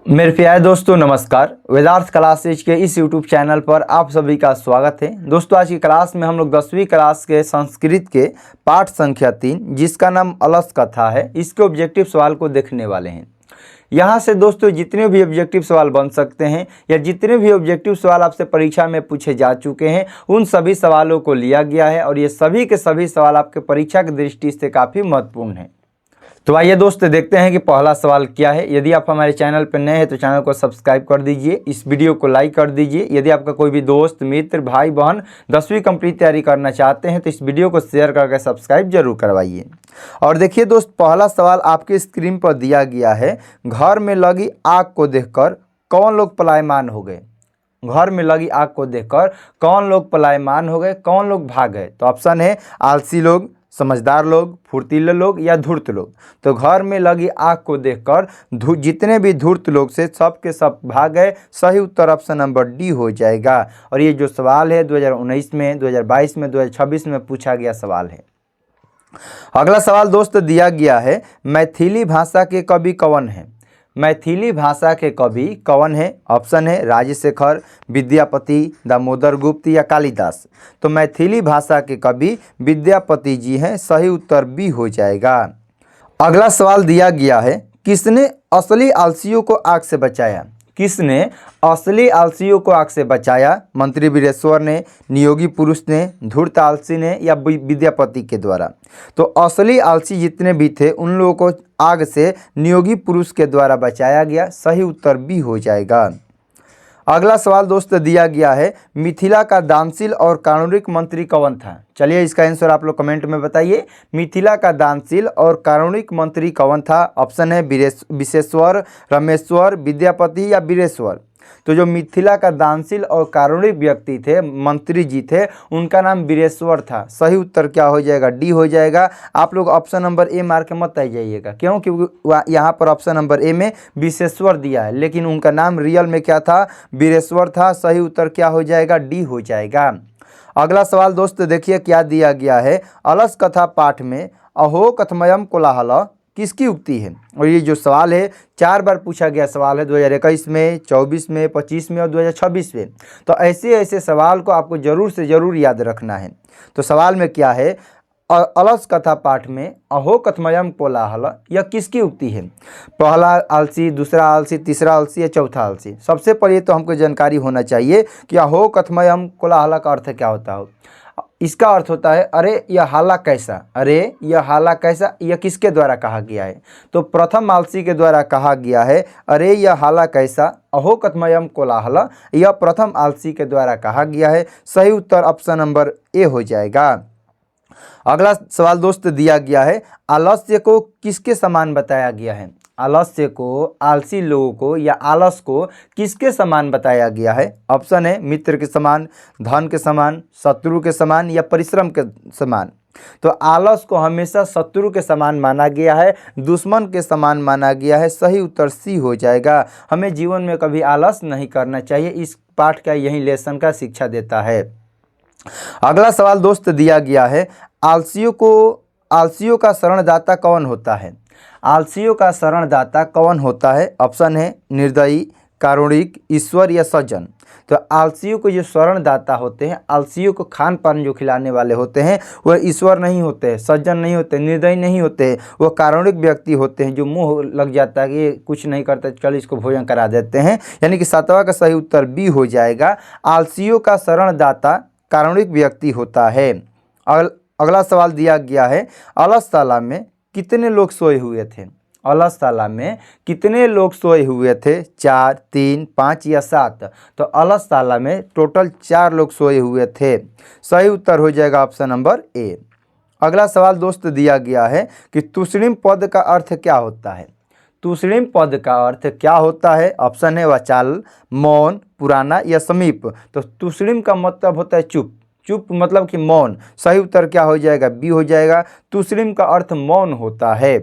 मेरे प्यारे दोस्तों नमस्कार। वेदार्थ क्लासेज के इस यूट्यूब चैनल पर आप सभी का स्वागत है। दोस्तों आज की क्लास में हम लोग 10वीं क्लास के संस्कृत के पाठ संख्या 3 जिसका नाम अलस कथा है, इसके ऑब्जेक्टिव सवाल को देखने वाले हैं। यहाँ से दोस्तों जितने भी ऑब्जेक्टिव सवाल बन सकते हैं या जितने भी ऑब्जेक्टिव सवाल आपसे परीक्षा में पूछे जा चुके हैं उन सभी सवालों को लिया गया है और ये सभी के सभी सवाल आपके परीक्षा की दृष्टि से काफ़ी महत्वपूर्ण हैं। तो आइए दोस्तों देखते हैं कि पहला सवाल क्या है। यदि आप हमारे चैनल पर नए हैं तो चैनल को सब्सक्राइब कर दीजिए, इस वीडियो को लाइक कर दीजिए। यदि आपका कोई भी दोस्त मित्र भाई बहन 10वीं कंप्लीट तैयारी करना चाहते हैं तो इस वीडियो को शेयर करके सब्सक्राइब जरूर करवाइए। और देखिए दोस्त, पहला सवाल आपके स्क्रीन पर दिया गया है। घर में लगी आग को देखकर कौन लोग पलायमान हो गए? घर में लगी आग को देखकर कौन लोग पलायमान हो गए, कौन लोग भाग गए? तो ऑप्शन है आलसी लोग, समझदार लोग, फुर्तीले लोग या धूर्त लोग। तो घर में लगी आग को देखकर जितने भी धूर्त लोग से सब के सब भाग गए। सही उत्तर ऑप्शन नंबर डी हो जाएगा। और ये जो सवाल है 2019 में, 2022 में, 2026 में पूछा गया सवाल है। अगला सवाल दोस्त दिया गया है, मैथिली भाषा के कवि कौन है? मैथिली भाषा के कवि कौन है? ऑप्शन है राजशेखर, विद्यापति, दामोदर गुप्त या कालिदास। तो मैथिली भाषा के कवि विद्यापति जी हैं। सही उत्तर बी हो जाएगा। अगला सवाल दिया गया है, किसने असली आलसियों को आग से बचाया? किसने असली आलसियों को आग से बचाया? मंत्री वीरेश्वर ने, नियोगी पुरुष ने, धूर्त आलसी ने या विद्यापति के द्वारा? तो असली आलसी जितने भी थे उन लोगों को आग से नियोगी पुरुष के द्वारा बचाया गया। सही उत्तर बी हो जाएगा। अगला सवाल दोस्त दिया गया है, मिथिला का दानशील और कारुणिक मंत्री कौन था? चलिए इसका आंसर आप लोग कमेंट में बताइए। मिथिला का दानशील और कारुणिक मंत्री कौन था? ऑप्शन है विशेश्वर, रमेश्वर, विद्यापति या वीरेश्वर। तो जो मिथिला का दानशील और कारुणिक व्यक्ति थे, मंत्री जी थे, उनका नाम वीरेश्वर था। सही उत्तर क्या हो जाएगा? डी हो जाएगा। आप लोग ऑप्शन नंबर ए मार के मत आ जाइएगा, क्योंकि यहाँ पर ऑप्शन नंबर ए में विशेश्वर दिया है लेकिन उनका नाम रियल में क्या था? वीरेश्वर था। सही उत्तर क्या हो जाएगा? डी हो जाएगा। अगला सवाल दोस्त देखिए क्या दिया गया है, अलस कथा पाठ में अहो कथमयम कोलाहल किसकी उक्ति है? और ये जो सवाल है 4 बार पूछा गया सवाल है, 2021 में, 24 में, 25 में और 2026 में। तो ऐसे सवाल को आपको जरूर से ज़रूर याद रखना है। तो सवाल में क्या है, अलस कथा पाठ में अहो कथमयम कोलाहल यह किसकी उक्ति है? पहला आलसी, दूसरा आलसी, तीसरा आलसी या चौथा आलसी? सबसे पहले तो हमको जानकारी होना चाहिए कि अहो कथमयम कोलाहल का अर्थ क्या होता है। इसका अर्थ होता है अरे यह हाला कैसा, अरे यह हाला कैसा। यह किसके द्वारा कहा गया है? तो प्रथम आलसी के द्वारा कहा गया है अरे यह हाला कैसा, अहो कथमयम कोलाहल। यह प्रथम आलसी के द्वारा कहा गया है। सही उत्तर ऑप्शन नंबर ए हो जाएगा। अगला सवाल दोस्त दिया गया है, आलस्य को किसके समान बताया गया है? आलस्य को, आलसी लोगों को या आलस को किसके समान बताया गया है? ऑप्शन है मित्र के समान, धन के समान, शत्रु के समान या परिश्रम के समान। तो आलस को हमेशा शत्रु के समान माना गया है, दुश्मन के समान माना गया है। सही उत्तर सी हो जाएगा। हमें जीवन में कभी आलस नहीं करना चाहिए। इस पाठ का यही लेसन का शिक्षा देता है। अगला सवाल दोस्त दिया गया है, आलसियों का शरणदाता कौन होता है? आलसियों का शरणदाता कौन होता है? ऑप्शन है निर्दयी, कारुणिक, ईश्वर या सज्जन। तो आलसियों को जो शरणदाता होते हैं, आलसियों को खान पान जो खिलाने वाले होते हैं वह ईश्वर नहीं होते, सज्जन नहीं होते, निर्दयी नहीं होते। वह कारुणिक व्यक्ति होते हैं जो मुंह लग जाता है कि ये कुछ नहीं करता, चल इसको भोजन करा देते हैं। यानी कि 7वां का सही उत्तर बी हो जाएगा। आलसियों का शरणदाता कारुणिक व्यक्ति होता है। अगला सवाल दिया गया है, अलसशाला में कितने लोग सोए हुए थे? अलसशाला में कितने लोग सोए हुए थे? 4, 3, 5 या 7? तो अलसशाला में टोटल 4 लोग सोए हुए थे। सही उत्तर हो जाएगा ऑप्शन नंबर ए। अगला सवाल दोस्त दिया गया है कि तुषड़िम पद का अर्थ क्या होता है? तुषड़िम पद का अर्थ क्या होता है? ऑप्शन है वाचाल, मौन, पुराना या समीप। तो तुषड़िम का मतलब होता है चुप, चुप मतलब कि मौन। सही उत्तर क्या हो जाएगा? बी हो जाएगा। तुषड़िम का अर्थ मौन होता है।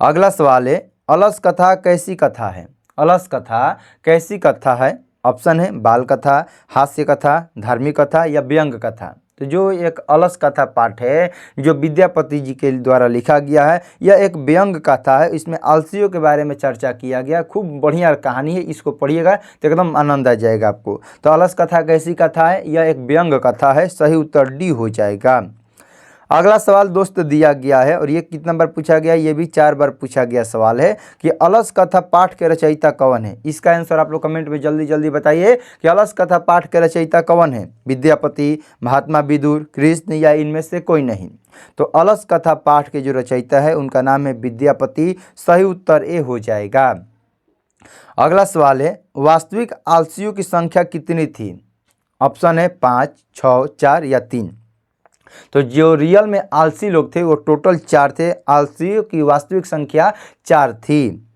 अगला सवाल है, अलस कथा कैसी कथा है? अलस कथा कैसी कथा है? ऑप्शन है बाल कथा, हास्य कथा, धार्मिक कथा या व्यंग कथा। तो जो एक अलस कथा पाठ है जो विद्यापति जी के द्वारा लिखा गया है, यह एक व्यंग कथा है। इसमें आलसियों के बारे में चर्चा किया गया। खूब बढ़िया कहानी है, इसको पढ़िएगा तो एकदम आनंद आ जाएगा आपको। तो अलस कथा कैसी कथा है? यह एक व्यंग कथा है। सही उत्तर डी हो जाएगा। अगला सवाल दोस्त दिया गया है और ये कितना बार पूछा गया? ये भी 4 बार पूछा गया सवाल है कि अलस कथा पाठ के रचयिता कौन है? इसका आंसर आप लोग कमेंट में जल्दी जल्दी बताइए कि अलस कथा पाठ के रचयिता कौन है? विद्यापति, महात्मा विदुर, कृष्ण या इनमें से कोई नहीं? तो अलस कथा पाठ के जो रचयिता है उनका नाम है विद्यापति। सही उत्तर ए हो जाएगा। अगला सवाल है वास्तविक आलसियों की संख्या कितनी थी? ऑप्शन है 5, 6, 4 या 3। तो जो रियल में आलसी लोग थे वो टोटल 4 थे। आलसियों की वास्तविक संख्या 4 थी।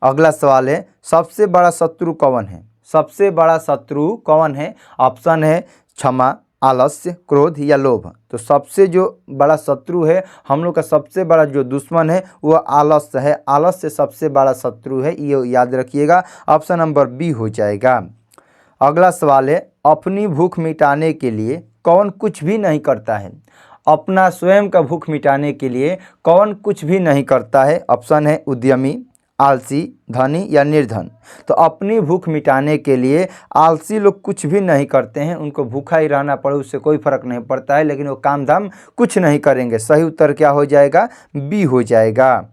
अगला सवाल है सबसे बड़ा शत्रु कौन है? सबसे बड़ा शत्रु कौन है? ऑप्शन है क्षमा, आलस्य, क्रोध या लोभ। तो सबसे जो बड़ा शत्रु है, हम लोग का सबसे बड़ा जो दुश्मन है वो आलस्य है। आलस्य सबसे बड़ा शत्रु है, ये याद रखिएगा। ऑप्शन नंबर बी हो जाएगा। अगला सवाल है अपनी भूख मिटाने के लिए कौन कुछ भी नहीं करता है? अपना स्वयं का भूख मिटाने के लिए कौन कुछ भी नहीं करता है? ऑप्शन है उद्यमी, आलसी, धनी या निर्धन। तो अपनी भूख मिटाने के लिए आलसी लोग कुछ भी नहीं करते हैं। उनको भूखा ही रहना पड़े उससे कोई फर्क नहीं पड़ता है, लेकिन वो काम धाम कुछ नहीं करेंगे। सही उत्तर क्या हो जाएगा? बी हो जाएगा।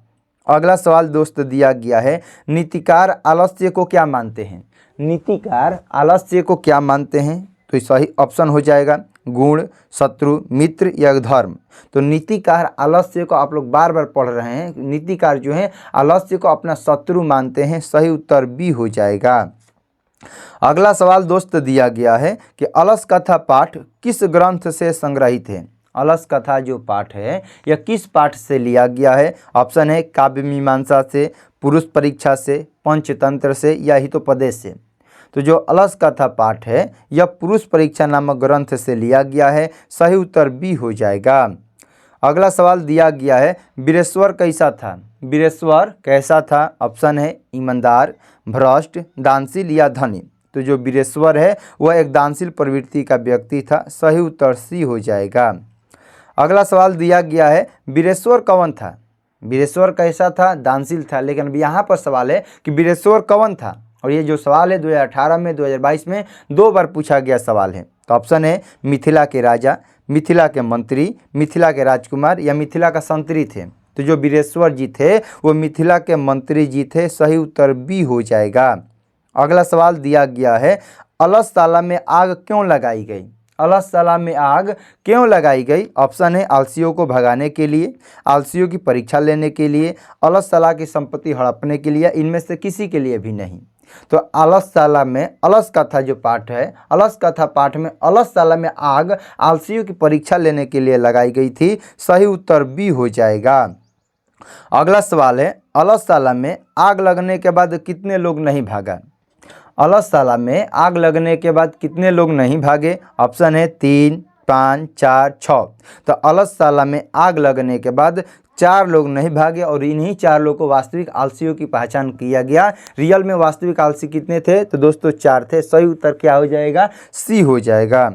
अगला सवाल दोस्त दिया गया है नीतिकार आलस्य को क्या मानते हैं? नीतिकार आलस्य को क्या मानते हैं? तो सही ऑप्शन हो जाएगा गुण, शत्रु, मित्र या धर्म। तो नीतिकार आलस्य को आप लोग बार बार पढ़ रहे हैं। नीतिकार जो है आलस्य को अपना शत्रु मानते हैं। सही उत्तर बी हो जाएगा। अगला सवाल दोस्त दिया गया है कि अलस कथा पाठ किस ग्रंथ से संग्रहित है? अलस कथा जो पाठ है यह किस पाठ से लिया गया है? ऑप्शन है काव्य मीमांसा से, पुरुष परीक्षा से, पंचतंत्र से या हितोपदेश से। तो जो अलस कथा पाठ है यह पुरुष परीक्षा नामक ग्रंथ से लिया गया है। सही उत्तर बी हो जाएगा। अगला सवाल दिया गया है वीरेश्वर कैसा था? वीरेश्वर कैसा था? ऑप्शन है ईमानदार, भ्रष्ट, दानशील या धनी। तो जो वीरेश्वर है वह एक दानशील प्रवृत्ति का व्यक्ति था। सही उत्तर सी हो जाएगा। अगला सवाल दिया गया है वीरेश्वर कौन था? वीरेश्वर कैसा था? दानशील था। लेकिन यहाँ पर सवाल है कि वीरेश्वर कौन था, और ये जो सवाल है 2018 में 2022 में 2 बार पूछा गया सवाल है। तो ऑप्शन है मिथिला के राजा, मिथिला के मंत्री, मिथिला के राजकुमार या मिथिला का संतरी थे। तो जो वीरेश्वर जी थे वो मिथिला के मंत्री जी थे। सही उत्तर बी हो जाएगा। अगला सवाल दिया गया है अलसशाला में आग क्यों लगाई गई? अलसशाला में आग क्यों लगाई गई? ऑप्शन है आलसियों को भगाने के लिए, आलसियों की परीक्षा लेने के लिए, अलसशाला की संपत्ति हड़पने के लिए, इनमें से किसी के लिए भी नहीं। तो अलसशाला में अलस कथा जो पाठ है, अलस कथा पाठ में अलसशाला में आग आलसियों की परीक्षा लेने के लिए लगाई गई थी। सही उत्तर बी हो जाएगा। अगला सवाल है अलसशाला में आग लगने के बाद कितने लोग नहीं भागा? अलसशाला में आग लगने के बाद कितने लोग नहीं भागे? ऑप्शन है 3, 5, 4, 6। तो अलसशाला में आग लगने के बाद 4 लोग नहीं भागे और इन्हीं 4 लोगों को वास्तविक आलसियों की पहचान किया गया। रियल में वास्तविक आलसी कितने थे? तो दोस्तों 4 थे। सही उत्तर क्या हो जाएगा? सी हो जाएगा।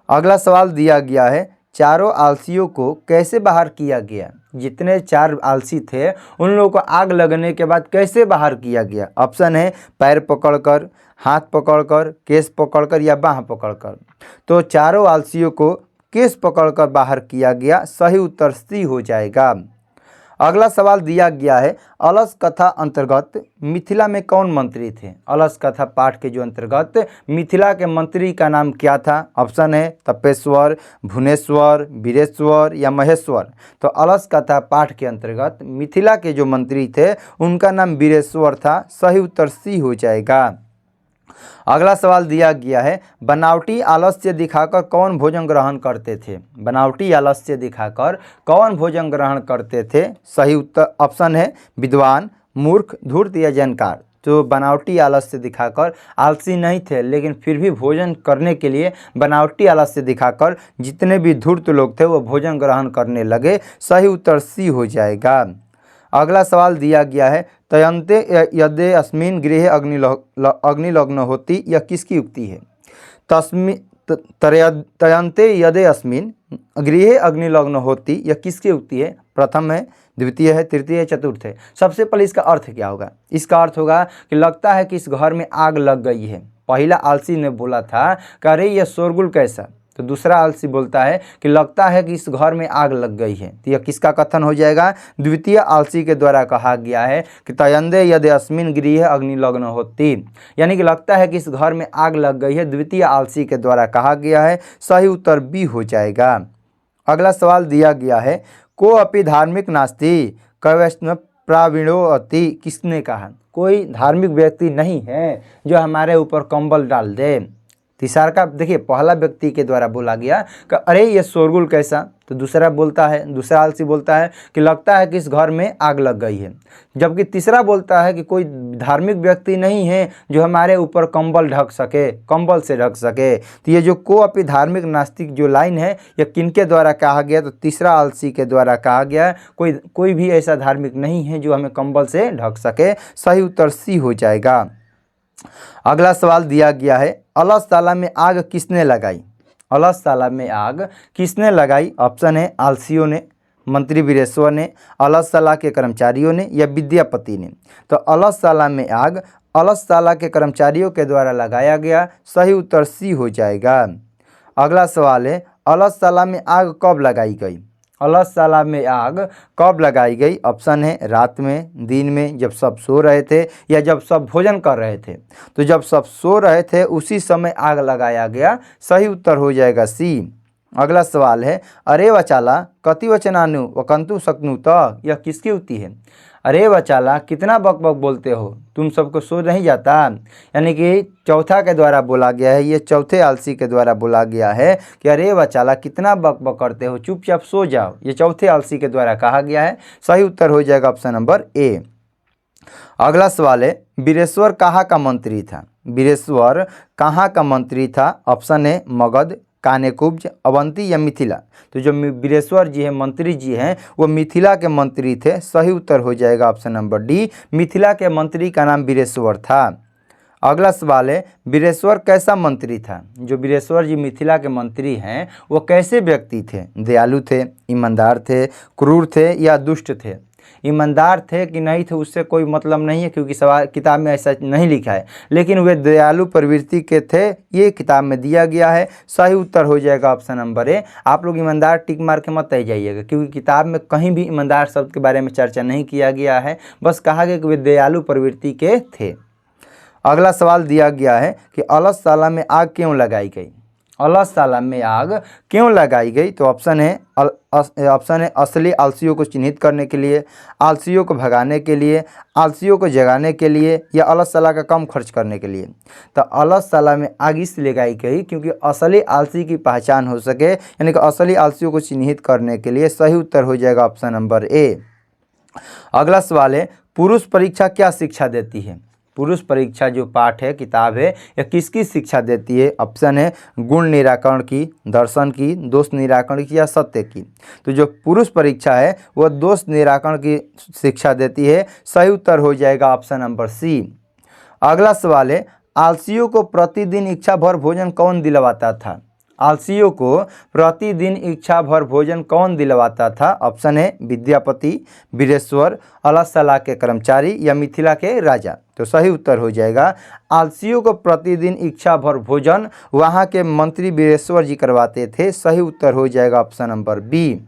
अगला सवाल दिया गया है चारों आलसियों को कैसे बाहर किया गया? जितने 4 आलसी थे उन लोगों को आग लगने के बाद कैसे बाहर किया गया? ऑप्शन है पैर पकड़कर, हाथ पकड़कर, केस पकड़कर या बाँह पकड़कर। तो चारों आलसियों को केस पकड़कर बाहर किया गया। सही उत्तर सी हो जाएगा। अगला सवाल दिया गया है अलस कथा अंतर्गत मिथिला में कौन मंत्री थे? अलस कथा पाठ के जो अंतर्गत मिथिला के मंत्री का नाम क्या था? ऑप्शन है तपेश्वर, भुवनेश्वर, वीरेश्वर या महेश्वर। तो अलस कथा पाठ के अंतर्गत मिथिला के जो मंत्री थे उनका नाम वीरेश्वर था। सही उत्तर सी हो जाएगा। अगला सवाल दिया गया है बनावटी आलस्य दिखाकर कौन भोजन ग्रहण करते थे? बनावटी आलस्य दिखाकर कौन भोजन ग्रहण करते थे? सही उत्तर ऑप्शन है विद्वान, मूर्ख, धूर्त या जानकार। तो बनावटी आलस्य दिखाकर आलसी नहीं थे, लेकिन फिर भी भोजन करने के लिए बनावटी आलस्य दिखाकर जितने भी धूर्त लोग थे वो भोजन ग्रहण करने लगे। सही उत्तर सी हो जाएगा। अगला सवाल दिया गया है तयन्ते यदे अस्मिन् गृहे अग्निलग्न होती, यह किसकी उक्ति है? तयन्ते यदे अस्मिन् गृहे अग्निलग्न होती, यह किसकी उक्ति है? प्रथम है, द्वितीय है, तृतीय है, चतुर्थ है। सबसे पहले इसका अर्थ क्या होगा? इसका अर्थ होगा कि लगता है कि इस घर में आग लग गई है। पहला आलसी ने बोला था कि अरे यह शोरगुल कैसा, तो दूसरा आलसी बोलता है कि लगता है कि इस घर में आग लग गई है। तो यह किसका कथन हो जाएगा? द्वितीय आलसी के द्वारा कहा गया है कि तयन्ते यदि अस्मिन् गृहे अग्निलग्न होती, यानी कि लगता है कि इस घर में आग लग गई है, द्वितीय आलसी के द्वारा कहा गया है। सही उत्तर बी हो जाएगा। अगला सवाल दिया गया है, को अपि धार्मिक नास्ति कैवैष्णव प्रावीणो अति, किसने कहा? कोई धार्मिक व्यक्ति नहीं है जो हमारे ऊपर कंबल डाल दे। तीसरा का देखिए, पहला व्यक्ति के द्वारा बोला गया कि अरे ये शोरगुल कैसा, तो दूसरा आलसी बोलता है कि लगता है कि इस घर में आग लग गई है, जबकि तीसरा बोलता है कि कोई धार्मिक व्यक्ति नहीं है जो हमारे ऊपर कंबल से ढक सके। तो ये जो को अपि धार्मिक नास्तिक जो लाइन है, यह किनके द्वारा कहा गया? तो तीसरा आलसी के द्वारा कहा गया। कोई भी ऐसा धार्मिक नहीं है जो हमें कंबल से ढक सके। सही उत्तर सी हो जाएगा। अगला सवाल दिया गया है, अलसशाला में आग किसने लगाई? अलसशाला में आग किसने लगाई? ऑप्शन है, आलसियों ने, मंत्री वीरेश्वर ने, अलसशाला के कर्मचारियों ने या विद्यापति ने। तो अलसशाला में आग अलसशाला के कर्मचारियों के द्वारा लगाया गया। सही उत्तर सी हो जाएगा। अगला सवाल है, अलसशाला में आग कब लगाई गई? अलसशाला में आग कब लगाई गई? ऑप्शन है, रात में, दिन में, जब सब सो रहे थे या जब सब भोजन कर रहे थे। तो जब सब सो रहे थे उसी समय आग लगाया गया। सही उत्तर हो जाएगा सी। अगला सवाल है, अरे वचाला कति वचनानु वकंतु शक्नुत, यह किसकी उक्ति है? अरे वचाला कितना बक बक बोलते हो, तुम सबको सो नहीं जाता, यानी कि चौथा के द्वारा बोला गया है। ये चौथे आलसी के द्वारा बोला गया है कि अरे वचाला कितना बक बक करते हो, चुपचाप सो जाओ। ये चौथे आलसी के द्वारा कहा गया है। सही उत्तर हो जाएगा ऑप्शन नंबर ए। अगला सवाल है, वीरेश्वर कहाँ का मंत्री था? वीरेश्वर कहाँ का मंत्री था? ऑप्शन है, मगध, कानेकुब्ज, अवंती या मिथिला। तो जो वीरेश्वर जी हैं, मंत्री जी हैं, वो मिथिला के मंत्री थे। सही उत्तर हो जाएगा ऑप्शन नंबर डी, मिथिला के मंत्री का नाम वीरेश्वर था। अगला सवाल है, वीरेश्वर कैसा मंत्री था? जो वीरेश्वर जी मिथिला के मंत्री हैं वो कैसे व्यक्ति थे? दयालु थे, ईमानदार थे, क्रूर थे या दुष्ट थे? ईमानदार थे कि नहीं थे उससे कोई मतलब नहीं है, क्योंकि सवाल किताब में ऐसा नहीं लिखा है, लेकिन वे दयालु प्रवृत्ति के थे, ये किताब में दिया गया है। सही उत्तर हो जाएगा ऑप्शन नंबर ए। आप लोग ईमानदार टिक मार के मत जाइएगा, क्योंकि किताब में कहीं भी ईमानदार शब्द के बारे में चर्चा नहीं किया गया है, बस कहा गया कि वे दयालु प्रवृत्ति के थे। अगला सवाल दिया गया है कि अलसशाला में आग क्यों लगाई गई? अलसशाला में आग क्यों लगाई गई? तो ऑप्शन है असली आलसियों को चिन्हित करने के लिए, आलसियों को भगाने के लिए, आलसियों को जगाने के लिए या अलसशाला का कम खर्च करने के लिए। तो अलसशाला में आग इसलिए लगाई गई क्योंकि असली आलसी की पहचान हो सके, यानी कि असली आलसियों को चिन्हित करने के लिए। सही उत्तर हो जाएगा ऑप्शन नंबर ए। अगला सवाल है, पुरुष परीक्षा क्या शिक्षा देती है? पुरुष परीक्षा जो पाठ है, किताब है, यह किसकी शिक्षा देती है? ऑप्शन है, गुण निराकरण की, दर्शन की, दोष निराकरण की या सत्य की। तो जो पुरुष परीक्षा है वह दोष निराकरण की शिक्षा देती है। सही उत्तर हो जाएगा ऑप्शन नंबर सी। अगला सवाल है, आलसियों को प्रतिदिन इच्छा भर भोजन कौन दिलवाता था? आलसियों को प्रतिदिन इच्छा भर भोजन कौन दिलवाता था? ऑप्शन है, विद्यापति, वीरेश्वर, अलसशाला के कर्मचारी या मिथिला के राजा। तो सही उत्तर हो जाएगा, आलसियों को प्रतिदिन इच्छा भर भोजन वहाँ के मंत्री वीरेश्वर जी करवाते थे। सही उत्तर हो जाएगा ऑप्शन नंबर बी।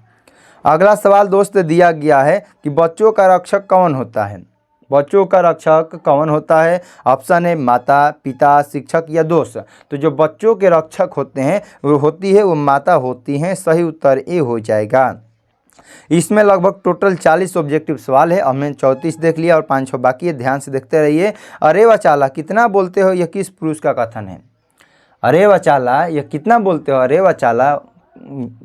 अगला सवाल दोस्त दिया गया है कि बच्चों का रक्षक कौन होता है? बच्चों का रक्षक कौन होता है? ऑप्शन है, माता, पिता, शिक्षक या दोस्त। तो जो बच्चों के रक्षक होते हैं वो माता होती हैं। सही उत्तर ए हो जाएगा। इसमें लगभग टोटल 40 ऑब्जेक्टिव सवाल है। हमने 34 देख लिया और 5-6 बाकी है, ध्यान से देखते रहिए। अरे वचाला कितना बोलते हो, यह किस पुरुष का कथन है? अरे वचाला यह कितना बोलते हो, अरे वचाला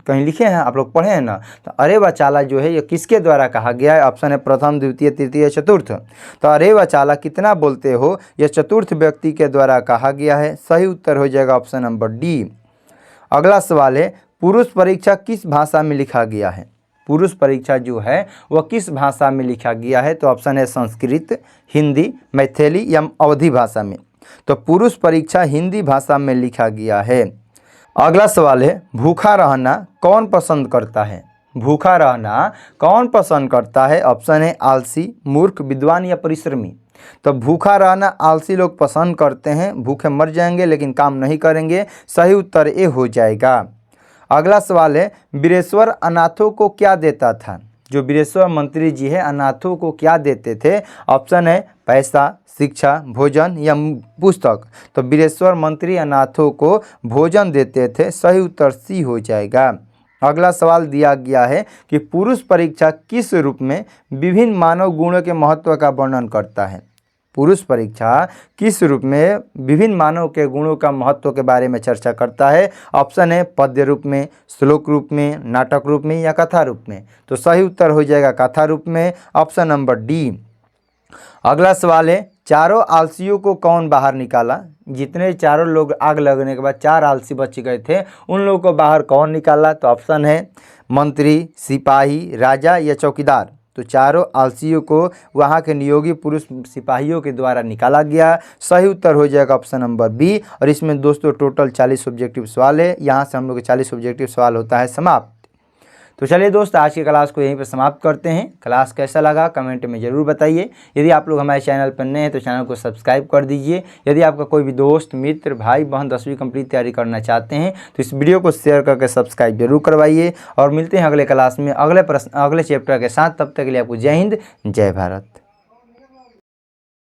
कहीं लिखे हैं, आप लोग पढ़े हैं ना? तो अरे वचाला जो है ये किसके द्वारा कहा गया है? ऑप्शन है, प्रथम, द्वितीय, तृतीय, चतुर्थ। तो अरे वचाला कितना बोलते हो, यह चतुर्थ व्यक्ति के द्वारा कहा गया है। सही उत्तर हो जाएगा ऑप्शन नंबर डी। अगला सवाल है, पुरुष परीक्षा किस भाषा में लिखा गया है? पुरुष परीक्षा जो है वह किस भाषा में लिखा गया है? तो ऑप्शन है, संस्कृत, हिंदी, मैथिली या अवधी भाषा में। तो पुरुष परीक्षा हिंदी भाषा में लिखा गया है। अगला सवाल है, भूखा रहना कौन पसंद करता है? भूखा रहना कौन पसंद करता है? ऑप्शन है आलसी, मूर्ख, विद्वान या परिश्रमी। तो भूखा रहना आलसी लोग पसंद करते हैं, भूखे मर जाएंगे लेकिन काम नहीं करेंगे। सही उत्तर ए हो जाएगा। अगला सवाल है, बीरेश्वर अनाथों को क्या देता था? जो बीरेश्वर मंत्री जी है अनाथों को क्या देते थे? ऑप्शन है पैसा, शिक्षा, भोजन या पुस्तक। तो बीरेश्वर मंत्री अनाथों को भोजन देते थे। सही उत्तर सी हो जाएगा। अगला सवाल दिया गया है कि पुरुष परीक्षा किस रूप में विभिन्न मानव गुणों के महत्व का वर्णन करता है? पुरुष परीक्षा किस रूप में विभिन्न मानव के गुणों का महत्व के बारे में चर्चा करता है? ऑप्शन है पद्य रूप में, श्लोक रूप में, नाटक रूप में या कथा रूप में। तो सही उत्तर हो जाएगा कथा रूप में, ऑप्शन नंबर डी। अगला सवाल है, चारों आलसियों को कौन बाहर निकाला? जितने चारों लोग आग लगने के बाद 4 आलसी बच गए थे, उन लोगों को बाहर कौन निकाला? तो ऑप्शन है मंत्री, सिपाही, राजा या चौकीदार। तो चारों आलसियों को वहाँ के नियोगी पुरुष सिपाहियों के द्वारा निकाला गया। सही उत्तर हो जाएगा ऑप्शन नंबर बी। और इसमें दोस्तों टोटल 40 ऑब्जेक्टिव सवाल है। यहाँ से हम लोग 40 ऑब्जेक्टिव सवाल होता है समाप्त। तो चलिए दोस्त, आज की क्लास को यहीं पर समाप्त करते हैं। क्लास कैसा लगा कमेंट में ज़रूर बताइए। यदि आप लोग हमारे चैनल पर नए हैं तो चैनल को सब्सक्राइब कर दीजिए। यदि आपका कोई भी दोस्त, मित्र, भाई बहन 10वीं कंप्लीट तैयारी करना चाहते हैं तो इस वीडियो को शेयर करके सब्सक्राइब जरूर करवाइए। और मिलते हैं अगले क्लास में अगले चैप्टर के साथ। तब तक के लिए आपको जय हिंद, जय भारत।